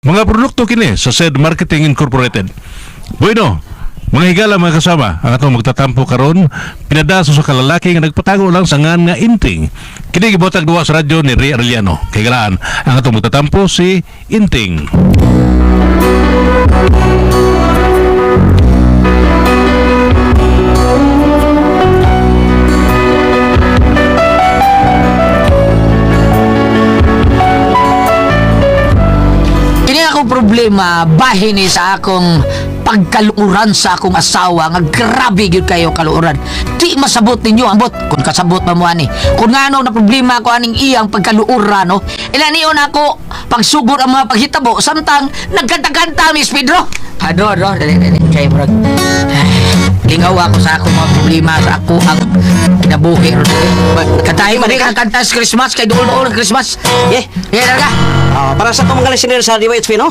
Mga produkto kini sa SED Marketing Incorporated. Bueno, mga higala mga kasama, ang atong magtatampo karon pinadaso sa kalalaki nga nagpatago lang sa ngan nga Inting. Kini gibotag duwa sa radyo ni Ray Arellano. Kay galaan ang atong magtatampo si Inting. Kini akong problema bahin ni sa akong pagkaluuran sa akong asawa nga grabe gyud kayo kaluuran. Di masabot ninyo ambot kung kasabot pa mo ani. Kung ngano na problema ko aning iyang pagkaluuran no. Ilaniyon ako pagsugod ang mga paghitabo samtang nagkanta-kanta Miss Pedro. Ano dali kay murag. Lingaw ako sa akong mga problema sa ako ang kinabuhi. Katahi man ka kanta sa Christmas kay duol-duol Christmas. Talaga. Para sa itong mga listener sa DYHP, no?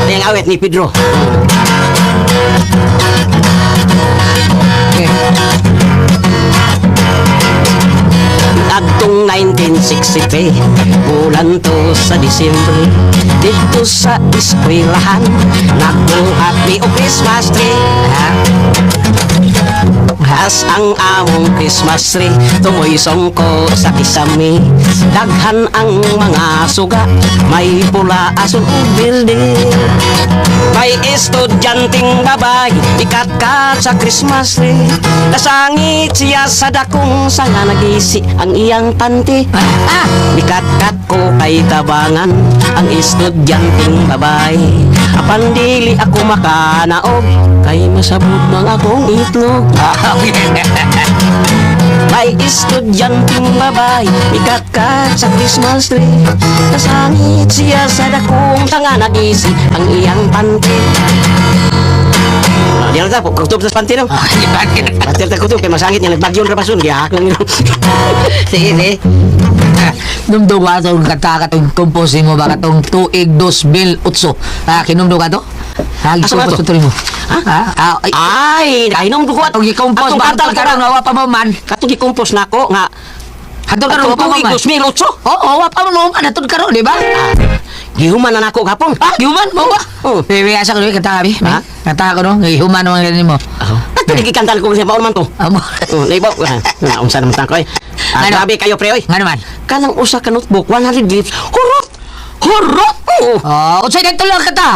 Yung awit ni Pedro. Agtong 1963, bulan to sa Disyembre, dito sa eskwelahan, nakuhat ni o Christmas tree. Has ang among Christmas tree, tumoy songko sa kisame. Daghan ang mga suga, may pula asul o building. May estudyanteng babay, ikat-kat sa Christmas tree. Nasangit siya sa dakong sanga nagisi ang iyang panty. Ikat-kat ko kay tabangan ang estudyanteng babay. Apan dili ako makanaog, kay masabot mga akong itlog. May estudyanteng babay, ikat-kat sa Christmas tree. Nasangit siya sa dakong sanga nagisi ang iyang panty. Diyan na po, kutub sa panty no? Batil ta kutub, kay masangit niya nagbagyon rapasun, giyak lang yun. Sige. Numdog ka itong kata katong composing mo ba katong tuig 2008. Kinumdog ka to? Asa ba to? mo. Ay, nainom ko Atong i-compose ba? Atong karang nawa pa mo man. Katong i-compose na ko nga Atong karang nawa pa mo man. 2008. Oo, wa pa mo man. Atong karang, di ba? Gihuman na nako gapon. Gihuman mo ba? Oo. Bebe, asa ko doon kata kami. Kata ko no, gihuman mo ganin mo. Ato nagikantal ko sa baon man to. Amo. Naibaw. Unsa naman ta ko eh. Grabe kayo pre oy. Nga naman. Kanang usa ka notebook 100 gifts. Hurot! Hurot! Unsay title lang kata?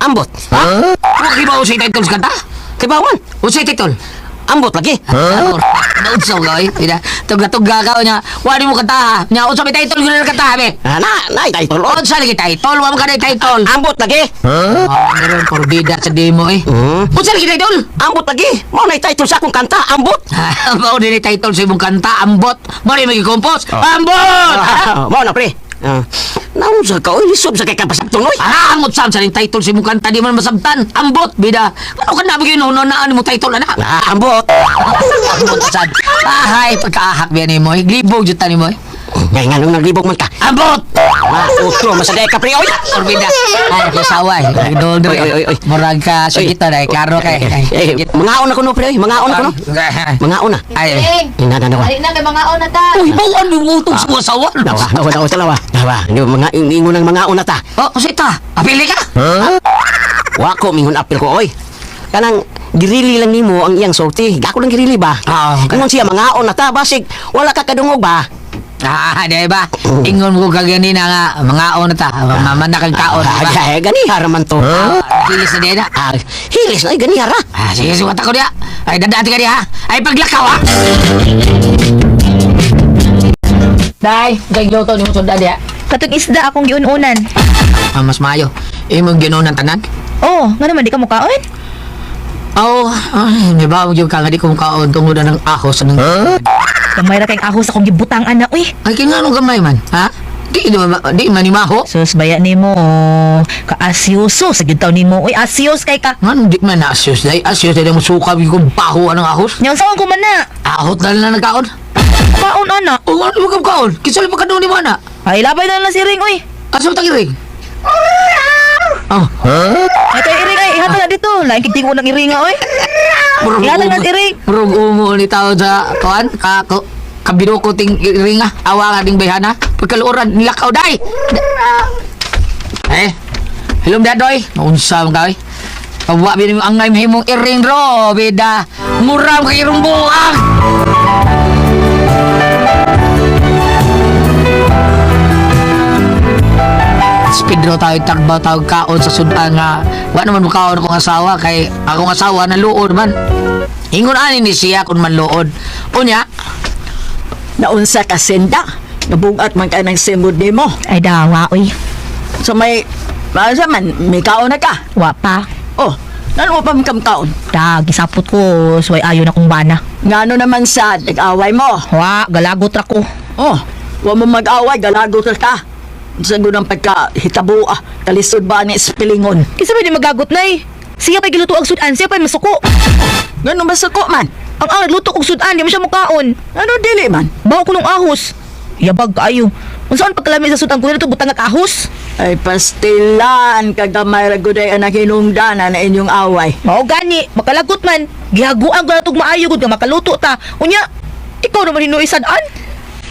Ambot. Huwag ba unsay title sa kata? Kibawan. Unsay title? Ambot lagi. Naunsaw ka, ina. Tuga-tuga ka, nya. Wari mo kata, nya. Unsa may title gano'n kata, be? Na title. Unsa lagi title? Wala mo ka na title. Ambot lagi. Meron, porbida sa demo, eh. Unsa lagi title? Ambot lagi. Mao na title sa akong kanta, ambot. Mao din yung title sa imong kanta, ambot. Mao din mag-compose. Ambot! Mao na pre. Naunsa ka oy, lisod sa kay kapasabton oy. Amot sam sa ning title sa imong kanta, di man masabtan. Ambot, bida. Ano ka na bigyan na mo title, ana? Ambot. Ambot sad. Ay, pagkaahak biyan ni mo. Glibog jud tani mo. Ngay nga nung naglibog man ka. Ambot! Utro, masaday ka pre oy. Porbida. Ay, kasaway. Idol. Oy. Murag ka sugito dai klaro kay. Mangaon ako no pre oy, mangaon ako no. Mangaon na. Ay. Inana. Ay na kay mga ona ta. Uy, bawaan mo utog sa sawan. Dawa, talawa. Hindi mga ingon ng mangaon na ta. Oh, kasi ta. Apili ka. Wa ko mingon apil ko oy. Kanang girili lang nimo ang iyang sorti. Ako lang girili ba? Ingon siya mangaon na ta basig wala ka kadungog ba? Di ba? Ingon mo kagani na nga, mga on ta, mamanda kang kaon. Gani haraman to. Hilis na din na. Hilis na, gani hara. Sige, suwat ako niya. Ay, dadati ka niya, ha? Ay, paglakaw, ha? Day, gagluto ni mo sunda niya. Katong isda akong giununan. Mas mayo. Imong ginunan tanan? Oh, nga naman di ka mukaon? Ay, may bawang yung kanga di kong kaon tungod na ng ahos ng... Gamay ra kayong ahos akong gibutang ana uy. Ay, kinanong gamay man, ha? Di manimaho. Sus baya nimo kaasyoso sa gintaw nimo. Uy, asyos kay ka. Nga, di man na asyos day. Asyos day mo suka yung baho ng ahos. Nyaw saan ko man na? Ahot na lang nagkaon. Kaon ana. O, ano mo kaon? Kisali pa ka doon ni mo, ana? Ay labay na lang si Ring uy. Asa mo tagiring? Ay kay Iring ay ihatag na dito. Lain kitingo ng Iring uy. Ihatag na si Iring. Murug umo ni tao sa kuan. Kabino ko ting ringa. Awa nga ding bayhana. Pagkaluoran nilakaw day. Hello, dadoy. Naunsa man kay. Kawa bini mo angay mahimong iring ro, bida. Muram kay irong buang. Speed raw tayo tagbaw tawag kaon sa sudan nga wa naman mukaon akong asawa kay akong asawa na luod man. Ingon ani ni siya kung man luod. Unya, Naunsa ka senda, nabugat man ka ng simod nimo. Ay dawa, uy. So may man, may kaon na ka. Wa pa. Oh, nano pa man kaon? Gisapot ko, suway ayo na kong bana. Ngano naman sa nag-away mo? Wa, galagot ra ko. Oh, wa mo mag-away, galagot ka. Sa gunang pagka-hitabo, kalisod ba ni Spilingon? Kisa ba di magagot na eh? Siya pa'y giluto ang sudan, siya pa'y masuko. Ngano ba sa ko man? Ang nagluto og sudan, di mo siya mukaon. Ano dili man? Bawa ko ng ahos. Yabag kaayo. Kung saan pagkalami sa sudan ko nito, butang at ahos. Ay pastilan, kagamay raguday anak hinungdanan na inyong away. Mao gani, makalagot man. Gihaguan ko na itong maayo gud nga makaluto ta. Unya, ikaw naman hinuoy sadaan.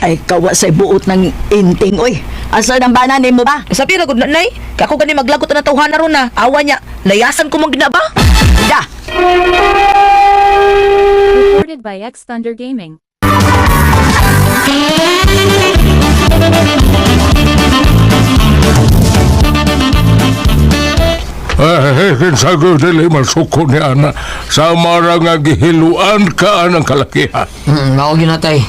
Ay kawa sa buot ng inting, oy. Asa nang banan mo ba? Sabi ra gud nanay, kay ako gani maglagot na tawhana ron na. Awa niya, layasan ko mong ginaba. Da, Recorded by X Thunder Gaming. Kinsago dili masuko ni ana sa mara nga gihiluan ka anang kalakihan. mao gyud na tay.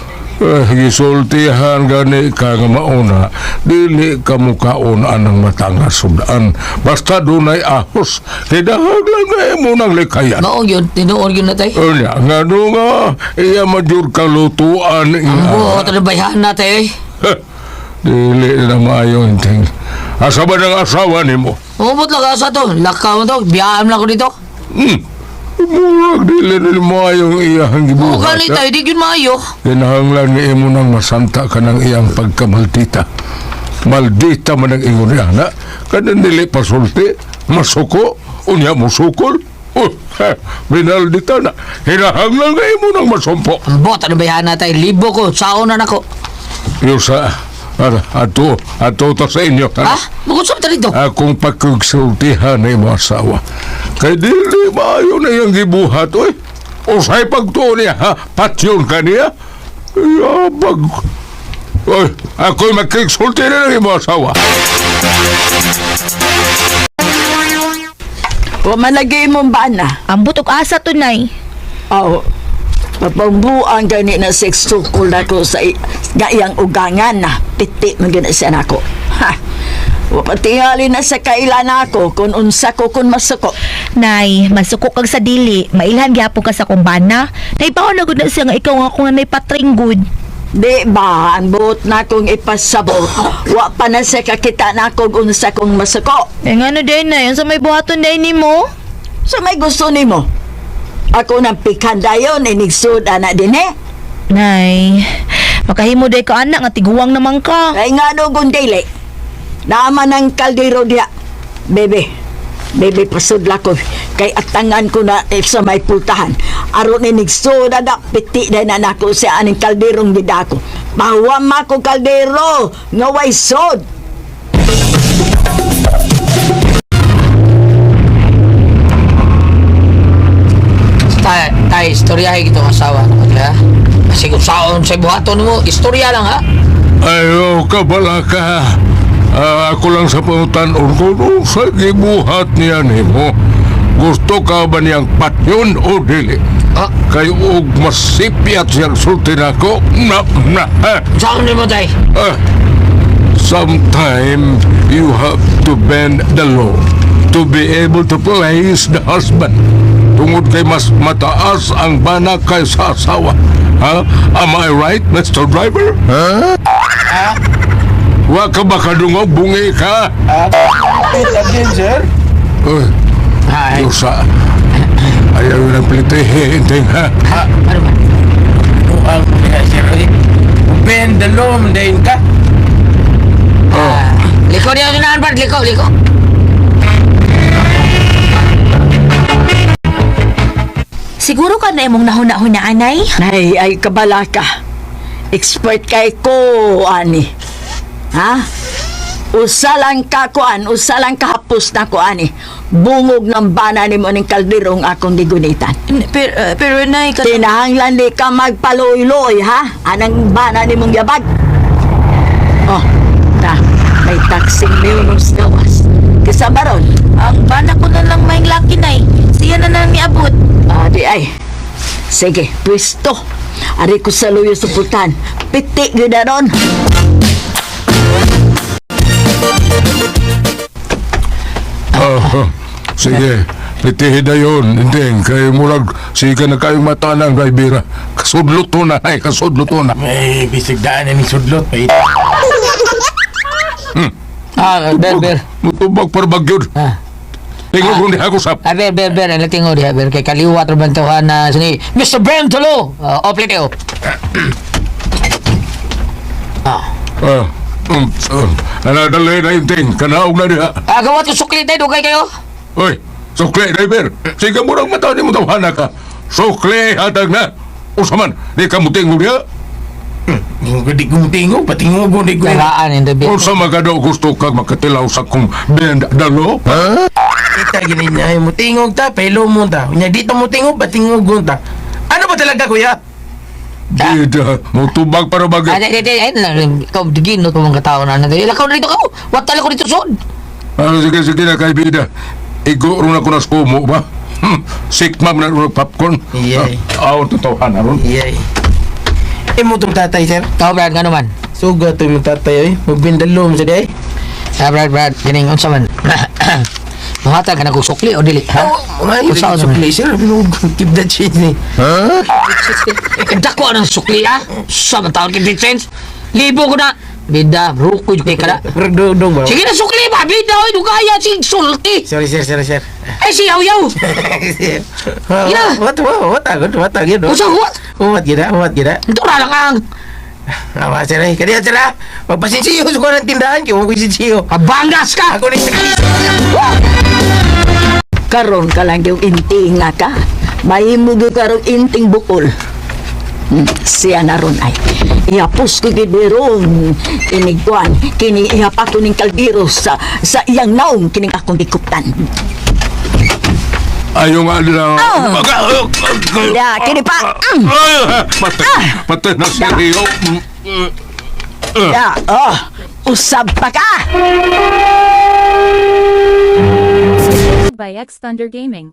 Gisultihan gani ka nga mauna, dili ka mukaon anang matanga sudan. Basta dunay ahos, kidahag lang na imo ng likayan. Mao gyud, tinuod gyud na tay. Unya, nga nga, iya majur kalutuan Oo, nga. trabayan na tay. Dili na maayo hinting. Asa ba ng asawa ni mo? Umot lang asa to. Lakaw to. Biyaan lang ko dito. Murag dili na maayo iyang Oo, gibuhat. gani tayo. Di yun maayo. Kinahanglan ni imo nang masanta ka ng iyang pagkamaldita. Maldita man ang ingon niya, na? Kanan dili pasulti, masuko, unya musukol. Binaldita na. Hinahanglan nga imo nang masumpo. Ang bot, ano bayahan na tayo? Libo ko. Saon na nako. Yusa, ato to sa inyo. Ha? Bukod sa dito. Akong pagkagsultihan na imo asawa. Kay dili maayo na iyang gibuhat, oy. Usay pagtuon niya, ha? Patyon ka niya. Yabag. Oy, ako'y magkagsulti na ng imo asawa. o malagay mong bana. Ambot og asa to nay. Oh, papambuang gani na seksukol na ko sa nga iyang ugangan na piti man gina siya nako. Ha. Wapatingali na sa kailan ako kung unsa ko kung masuko. Nay, masuko kag sa dili, mailhan gyapon ka sa kumbana. Nay bawo na gud na siya nga ikaw nga kung nay patring good. Di ba, ang buot na kong ipasabot. Wa pa na sa kakita na kong unsa kong masuko. Eh ngano day nay, unsa may buhaton day nimo? So may gusto ni mo? Ako ng pikanda yun, inigsud anak din eh. Nay, makahimo day ka anak nga tiguwang naman ka. Ay nga no gundili. Naman ng kaldero diya. Bebe, pasudla ko. Kay atangan ko na sa may pultahan. Aron inigsud na piti na nanako sa aning kalderong gidako. Mahawam ako kaldero, nga way sod. Tay, istoryahe kitong asawa. Ha? Kasi kung saon sa buhaton mo, istorya lang ha. Ayaw ka bala ka. Ako lang sa pangutan-on ko sa gibuhat niya ni mo. Gusto ka ba niyang patyon o dili? Ah, Kayo og masipyat siyang sulti na ko. saan mo tay? Sometime you have to bend the law to be able to please the husband. Tungod kay mas mataas ang bana kaysa asawa. Ha? Am I right, Mr. Driver? Ha? Wa ka ba kadungog? Bungi ka? Again, sir? Uy, Ay, Yusa. Ayaw yun ang plitihin, ha? ano man? Ang sir, Ben, dalom, dahin ka? Liko niya yun na, liko. Siguro ka na imong nahuna-huna anay? Ay kabala ka. Expert kay ko, ani. Ha? Usa lang ka kuan, usa lang kahapos na kuan eh. Bungog ng bana ni mo ning kalderong akong gigunitan. Pero nay, Tinahanglan di ka magpaloy-loy, ha? Anang bana ni mong yabag? Oh, ta, may taksing miunos gawas. Kasama ron? ang bana ko na lang may laki nay. Siya na nang niabot. Di ay. Sige, pwesto. Ari ko sa luyo suputan. Piti gyud na ron. Sige, litihin na yun. Hindi, kay murag sige na kayong mata ng kaibira. Kasudlot to na, ay kasudlot to na. May bisig daan na ni sudlot. May Ber. Mutubag parabag yun. Tingog kung di ako sa... Ber, ang latingo diha, ber. Kay kaliwat rin bantuhan na sini, Mr. Bentolo! Opliteo. Nanadali na yung ting, kanaog na diha. Gawat ko sukli tayo, dugay kayo. Oy, sukli, driver. Sige murag mata ni mo tawhan ka. Sukli, hatag na. Usaman, di ka muting mo diha. di gumtingo, patingo ko di ko. Karaan in the bit. Kung sa magadaw gusto kag makatilaw sa kong dalo, ha? Kita gini niya, mutingog ta, pelo mo ta. Nya dito mutingog, patingog mo ta. Ano ba talaga kuya? Di da, mutubag parabag. Ay, ikaw, digin, no, mga tao na natin. Ilakaw na dito ka, wat tala ko dito sod. Sige na kay bida. Iguro na ko na skumo ba? Sikmam na rin popcorn. Iyay. Aw, totoohan na ron. Iyay. Mo tong tatay, sir. Ikaw, Brad, gano man? Suga to yung tatay, oy. Magbindalom sa di, ay. Brad, ganing, unsa man. Muhatag ka na kung sukli o dili, ha? Mga Kung saan sa naman? place, sir. Keep that shit, eh. Dako ng sukli, ha? Sa man taon kong sense. Libo ko na. Bida, ruko yung ka na. Dong ba? Sige na sukli ba? Bida, oy, dugaya, si sulti. Sorry, sir. Eh, si yaw-yaw. Yeah. What agad? Usa, what? Umat gida. Ito na lang ang Awa, sir, eh. Kaya, sir, ha? Magpasinsiyo sa ko ng tindahan, kaya huwag sinsiyo. kabangas ka. Ako na yung Karon ka lang yung inting nga ka. Mahimo gyud karong inting bukol. Siya na ron ay. Ihapos ko gibiron. Inigwan. Kini ihapa ko ning kaldero sa iyang naong kining akong gikuptan. Ayaw nga nila. Ya, kini pa. Patay na seryo. Ya, usab pa ka. By X Thunder Gaming.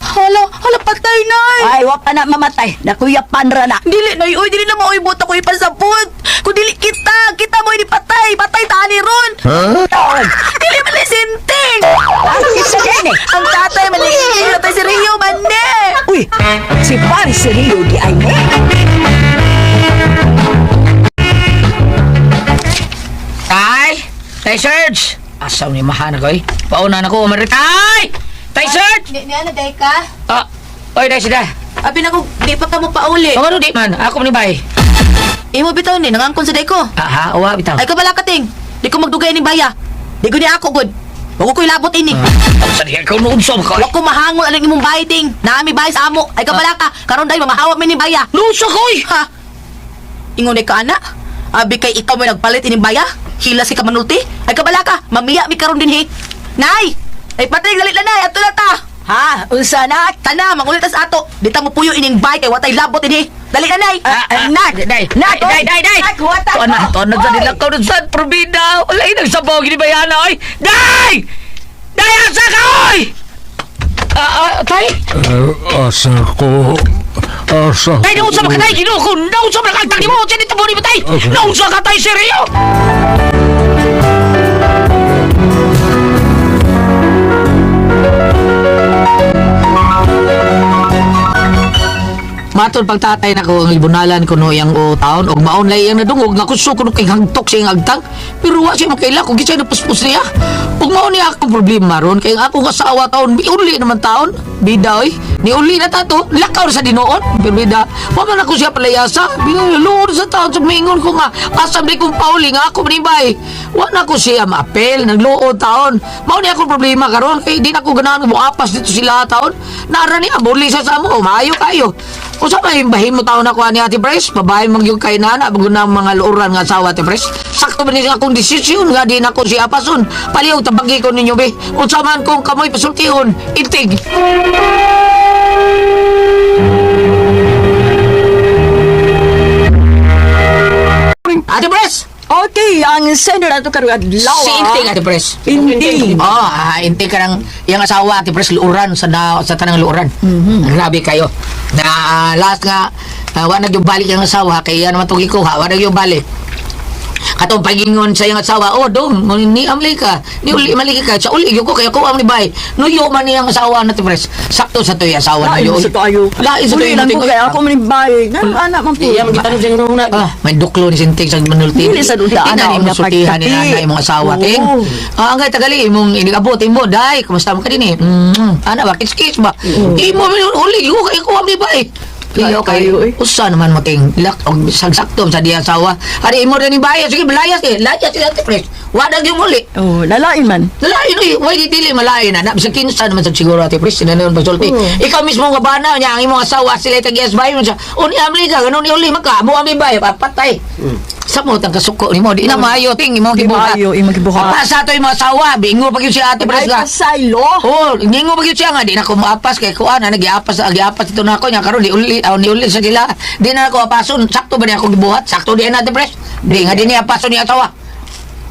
Hala, patay nay. Ay, wa pa na mamatay. Nakuyapan ra na. Dili nay, oy, dili na maoybot ako ipasabot. Kung dili kita mo ini patay tani ron. Taon. Dili man lisinting. Bakit sa kene? Ang tatay man tatay si Rio man ne. Uy, si Paris Rio di ay ne. Tay Serge! Asaw ni mahan ako eh. Pauna na ko, Tay! Tay Serge! Ni ano day ka? Oy, day sida. Abi na ko di pa ka mo pauli. Pangano di man, ako man ni bay. Imo bitaw ni nangangkon sa day ko. Aha, uwa bitaw. Ay kabala kating. Di ko magdugay ni baya. Di ko ni ako gud. Huwag ko ilabot ini. Sa diyan ikaw nuunsom ka. Huwag ko mahangol ang imong bahay ting. Naami bahay sa amo. Ay kabala ka. Karon day mamahawak mi ni baya. Nuunsa ko eh! Ha? Ingon ka ana? Abi kay ikaw may nagpalit ini baya? Hila si kamanulti? Ay kabala ka. Mamiya mi karon din hi. Nay! Ay patay galit na nay. Ato na ta. Ha? Unsa na? Tana, mangulit tas ato. Di ta mo puyo ining bay kay watay labot ini. Dali na nay. Nag! Day! Nag! Nagwata Tuan na, tuan na sa nilakaw ng sad probida. Wala yung nagsabaw gini bayana oy. Day! Day, asa ka oy! Tay? Asa ko. Asa Tay, naunsa ba ka tay? Ginoo ko, naunsa ba ka tagdi mo? Diyan dito mo ni ba tay? Naunsa ka tay, seryo? Matod pagtatay na ko ang libunalan ko no yang o taon og maon lay yang nadungog nga kuso ko no kay hangtok siyang agtang pero wa siya makaila kung gisay na puspos niya ug mao niya akong problema ron kay ang akong asawa taon uli naman taon bida oy ni uli na tato lakaw sa dinoon pero bida wa man ako siya palayasa binulo sa taon sa mingon ko nga asam di kong pauli nga ako manibay wa na ko siya maapel nagluod taon mao niya akong problema karon kay di na ko ganahan mo apas dito sila taon nara niya buli sa mo maayo kayo Usa pa bahin mo taon ako ni Ate Pres, babae mang yung kay nana bago na mga luuran nga asawa Ate Pres. Sakto ba ni akong desisyon nga din ako si Apason. Paliw tabagi ko ninyo be. Unsa man kung kamoy pasultihon, itig. Ate Pres! Okay, ang sender ato karon adlaw. Si Inting, Ate Pres. Inting. Oh, Inting ka ng yung asawa, Ate Pres, luuran sa tanang luuran. Grabe kayo. Na last nga, wala na yung balik yung asawa, kaya naman itong ikuha, wala na yung balik. Katong pagingon sa iyang asawa, oh, dong, ni amli ka, ni uli mali ka, sa uli, yung ko, kaya ko amli bay. Nuyo man niyang asawa na, Ate Pres. Sakto sa to yung asawa na Lain yun. sa tayo. Lain sa to Uli lang ko kaya ako manibay. Anak man po. Iya magitanong sa inyo na. May duklo ni Sinting sa manulti. Dili sa dulta, Tingnan ana, imong una sultihan ni pagkati. nanay imong asawa, Oo. ting. Ang tagali imong inigabot mo, day, kumusta mo ka din eh? Ana ba kiss ba? Imo uli ko kay ko amli ba eh. Iyo kay Kayo, eh. usa naman mo ting lak og sagsaktom sa diya asawa. Ari imo rin ibaya sige belayas eh. Layas sila Ate Pres. Wala gyud muli. Oh, lalain man. Lain oy, way dili malain na. Bisag kinsa naman sa siguro Ate Pres sinanon pagsulti. Ikaw mismo nga bana nya ang imong asawa sila tag-yes bay mo siya. Uni amli ka ganon ni uli maka mo amli bay patay. Sa mo tang kasuko nimo di na maayo ting imong gibuhat. Maayo, imong gibuhat. Pa sa to imong asawa bingo pag yun si Ate Pres Ay, ka. pasaylo. Oh, ningo pag yun siya nga di na ko maapas kay kuan na giapas ito na ako nya karon ni uli sa sila. Di na ako apason sakto ba ni ako gibuhat? Sakto di na Ate Pres. Di nga di niya apason ni asawa.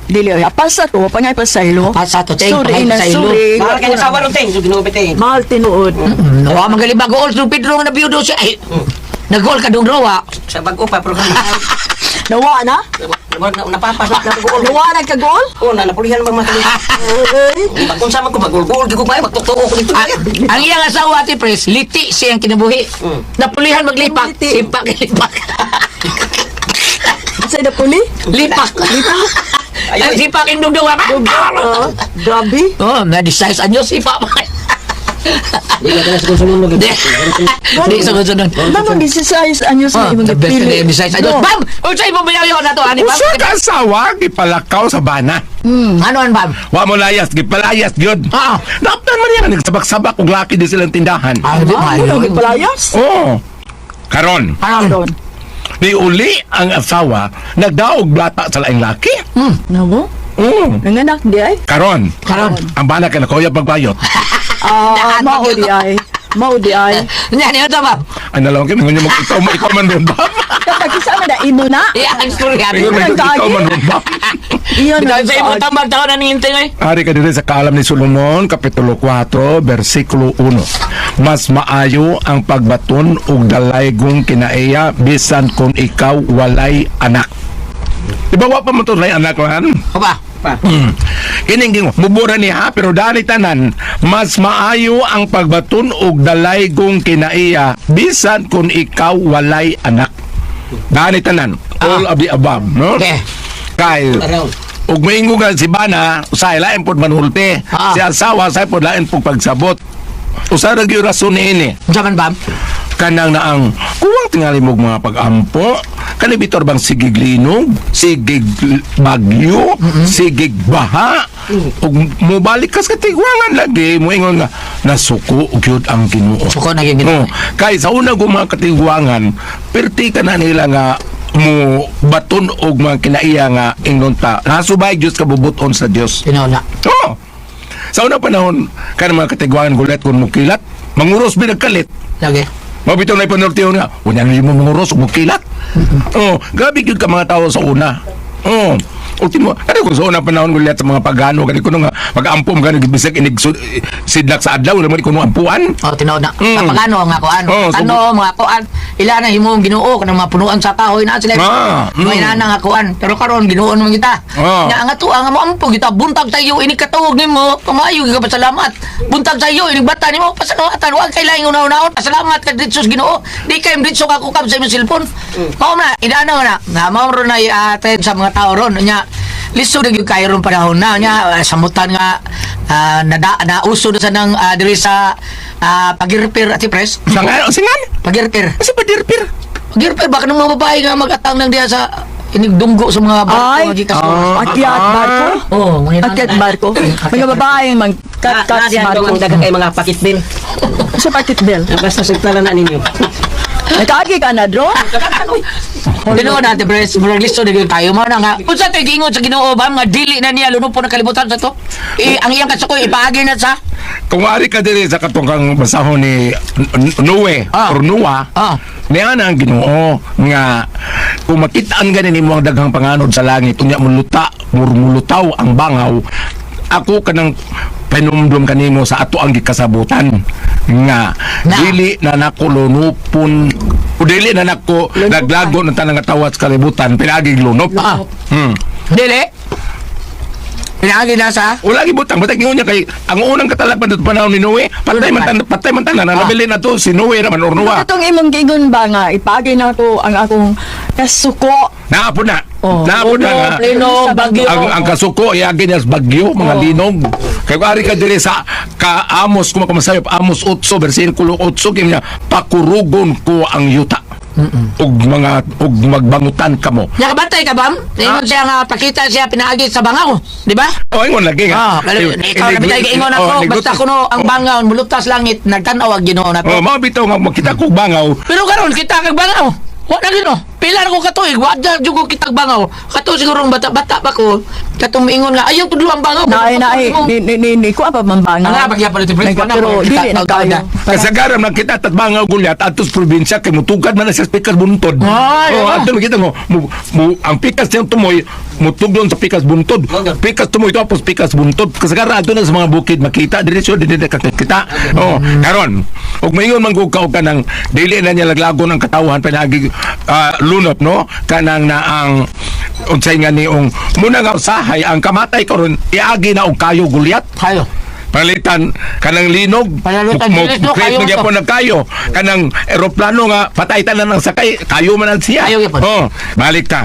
Dili ay apasa to, pangay pasaylo. Pa sa to ting Sorry na, pasaylo. sorry. Mahal kayo sa asawa ron, Teng. So, ginugupit, Teng. Mahal tinuod. No, magaling bago all stupid ro na biyudo siya. Ay, nag-goal ka dong rawa. Sa bago pa, pero Nawa na? napapasok na pag-uol. Nawa na ka gol? Oo, napulihan bang matali. Pag kung sama ko, mag-gul-gul, di ko kaya, magtuktuko ko dito. Ang iyang asawa, Ate Pres, liti siyang kinabuhi. Napulihan maglipak. Liti. Lipak, lipak. Sa na puli? Lipak. Ang sipak yung dugdong ka. Grabe. Oh, na-decise anyos sipak. Hindi ka na sa konsulun lagi. Hindi, sunod-sunod. Naman 16 anyos na Oh, imong the best gipili. na yung decide anyos. Bam! Unsay mo bayaw na to, ani, Bam? Usa ka asawa, gipalakaw sa bana. Ano an, Bam? Wa mo layas, gipalayas gyud. Ah. Naptan man yan, nagsabak-sabak kung laki di silang tindahan. Ah, di Ah, maayo. ano gipalayas? Oo. Karon, Ano? ni uli ang asawa, nagdaog blata sa laing laki. Namo? Oo. Nanganak di ay? Karon, Karon. ang bana ka na kuya pagbayot. Mao di ay. Mao di ay. Yan, ito, Bam. Ang nalawang kami, ngayon ikaw man ron ba? Kapag isa man na imo na. Yan, ang story, Ari. Ngayon Ang ikaw man ron ba? Iyon Bitaw ang sa imo tambag taon na ningintay ay. Ari ka dito sa kalam ni Solomon, Kapitulo 4, versikulo 1. Mas maayo ang pagbaton ug dalaygong kinaiya bisan kung ikaw walay anak. Diba wa pa mo to lay anak man? O ba? Kining mubura niya pero dali tanan mas maayo ang pagbaton og dalaygong kinaiya bisan kung ikaw walay anak. Dali tanan all of the above, no? Okay. Kay ug maingo nga si bana usay lain pud manulti. Ah. Si asawa say pud lain pud pagsabot. Usa ra gyud rason niini. Jaman, Bam? Kanang na ang kuwang tingali mo mga pag-ampo kani bitor bang sigig linog, sigig bagyo, sigig baha ug mobalik kas katigwangan lagi mo ingon nga nasuko gyud ang Ginoo. Suko na yung Oh, kay sa una go mga katigwangan perti ka na nila nga mo baton og mga kinaiya nga ingnon ta nasubay Dios kabubuton sa Dios. Tinauna. Oh. Sa una panahon kanang mga katigwangan gulat kun mukilat manguros binagkalit. Lagi. Mabitaw na ipanultiyon nga, wala na mo manguros o magkilat. Oh, grabe yun ka mga tao sa una. Oh, ultimo, ano kung sa una panahon gulat sa mga pagano, kani kuno nga, mag-ampom ka, nagbisag inig sidlak sa adlaw, naman kuno ampuan. Oh, tinauna. Mm. Kapag ano, mga kuan. Oh, so- Ano, mga kuan. Ila na himong Ginoo kanang mga punuan sa kahoy na sila. May mm. nana nga kuan. Pero karon Ginoo naman kita. Ah. Nya nga tuwa nga mo ampo kita buntag sa iyo ini katuog nimo. Pamayo ka pasalamat. Buntag sa iyo ini bata nimo pasalamatan. Wa kay laing una-unaon. Pasalamat ka ditsos Ginoo. Di kay ditso ka kukab sa imong cellphone. Mao na idana na. Na mao ron na aten sa mga tao ron nya. Listo na yung kayo ron panahon na nya samutan nga nauso na sa nang diri sa pagirpir at Pres. Singan? Pagirpir. Kasi padirpir. Pagirpir baka ng mga babae nga mag-atang lang diya sa inigdunggo sa mga barko. Ay, magikas akyat barko. Oh, mga Akyat barko. Mga babaeng magkat-kat sa Nadiyan barko. ang dagang kay mga pakitbil. Sa pakit bell. Basta sugtala na ninyo. Nagkaagi ka na, Dro? Tinuod natin, Pres. Murag listo na tayo. Mao na nga. Kung sa ito'y gingon sa Ginoo ba, mga dili na niya, lunong po nakalimutan sa to. Ang iyang kasukoy, ipaagi na sa... Kung ari ka diri sa katungkang basahon ni Noe Ah. or Noah, Ah. niya na ang Ginoo nga kung makitaan ganin nimo ang daghang panganod sa langit unya mulutaw ang bangaw, ako kanang panumdum kanimo sa ato ang gikasabutan nga Na. dili na nako lunupon o dili na nako naglago ng tanang tawat sa kalibutan pinagig lunop. Ah. Hmm. Dili? Pinaagi na sa... Wala gibutang batay niya kay ang unang katalagpan dito panahon ni Noe patay man tanan nabili na to si Noe naman or Noah. Itong imong gingon ba nga, ipagi na ko ang akong kasuko. Naapon na. Oh. Naapon na nga. Linog, bagyo. Ang kasuko iagi niya sa bagyo mga linog. Kay ari ka diri sa Amos kung makumasayop Amos 8 bersikulo 8 kim niya pakurugon ko ang yuta. ug magbangutan kamo. Nakabantay ka, Bam? Ingon siya nga, pakita siya pinaagi sa bangaw. Di ba? O ingon lagi nga. Ikaw na bitay ingon ako, basta kuno ang bangaw, mulutas langit, nagtanaw ang Ginoo na to. Oh, mga bitaw nga makita ko bangaw. Pero karon kita kag bangaw. Wa na gino. Pila na ko katuig, wa na jud ko kitag bangaw. Kato siguro bata-bata pa ko. Katong ingon nga ayaw tudlo ang bangaw. Naay, ni ko apa mambanga. Ang bagya pa dito, friend. Pero dili na tayo. Kasagaran lang kita at bangaw gulyat atos probinsya kay mutugad man na sa pikas buntod. Ay, Oh, ah. ato kita mo ang pikas niyang tumoy mutuglon sa pikas buntod. Pikas tumoy tapos pikas buntod. Kasagaran ato na sa mga bukid makita diretso dinhi kakita. Oh, karon ug mayon man gug ka nang dili na niya laglagon ang katawhan pinagi lunop no kanang na ang unsay nga niong muna nga usahay ang kamatay karon iagi na og kayo gulyat. Kayo. Palitan kanang linog Palitan mo bilis, no? create Kayo mo to. gyapon ng kayo kanang eroplano nga patay tanan ng sakay kayo man ang siya Kayo gyapon. oh balik ta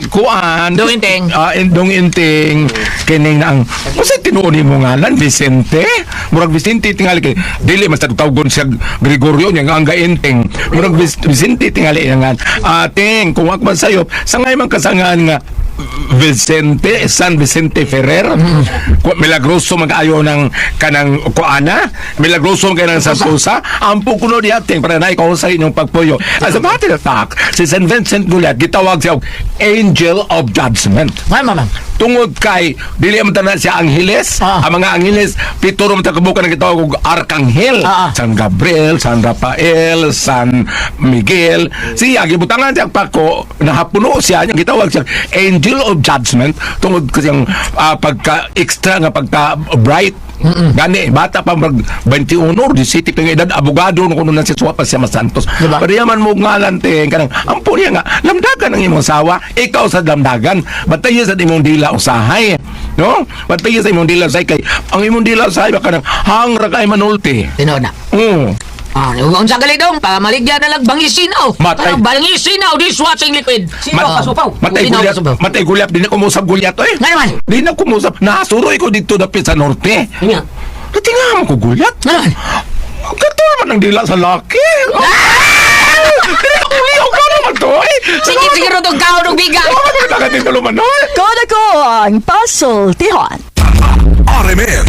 kuan Dong Inting. Dong Inting kining ang usa tinuon mo ngalan Vicente murag Vicente tingali kay dili man sa tawgon siya Gregorio nya nga ang Inting murag Vicente tingali nga ating kung ako man sayop sangay man kasangan nga Vicente, San Vicente Ferrer. Milagroso mag-ayo ng kanang kuana. Milagroso mag-ayo ng Santosa. Ampo kuno di ating para na ikaw sa inyong pagpuyo. As a matter of fact, si San Vincent Gulyat, gitawag siya Angel of Judgment. Ay, mama. Tungod kay dili man tanan siya Angeles, ang mga Angeles pituro man kabuka nang gitawag og Arkanghel, San Gabriel, San Rafael, San Miguel. Siya gibutangan siya pako nahapuno siya nya gitawag siya Angel of Judgment tungod kasi ang pagka extra nga pagka bright. Gani bata pa mag 21 di city pang edad abogado no kuno na si Suwa pa siya Masantos. Diba? Pariyaman mo ngalan te kanang ampo niya nga lamdagan ang imong sawa ikaw sa lamdagan batayo sa imong dila usahay no batayo sa imong dila usahay kay ang imong dila usahay baka nang hangra kay manulti. Tinood na. Unsa gali dong pamaligya na lang bangisinaw. Matay. Bangisinaw dishwashing liquid. Matay gulyap din ako musab gulyat eh. Nga naman. Di na ko musab nasuroy ko dito dapit sa norte. Nga. Tingnan mo ko gulyat. Nga naman. Katul man ang dila sa laki. Dili ko liyaw ka naman to eh. Sige ro tong kaon og biga. Ano ka dito luman no? Koda ko ang puzzle, Tihon. RMN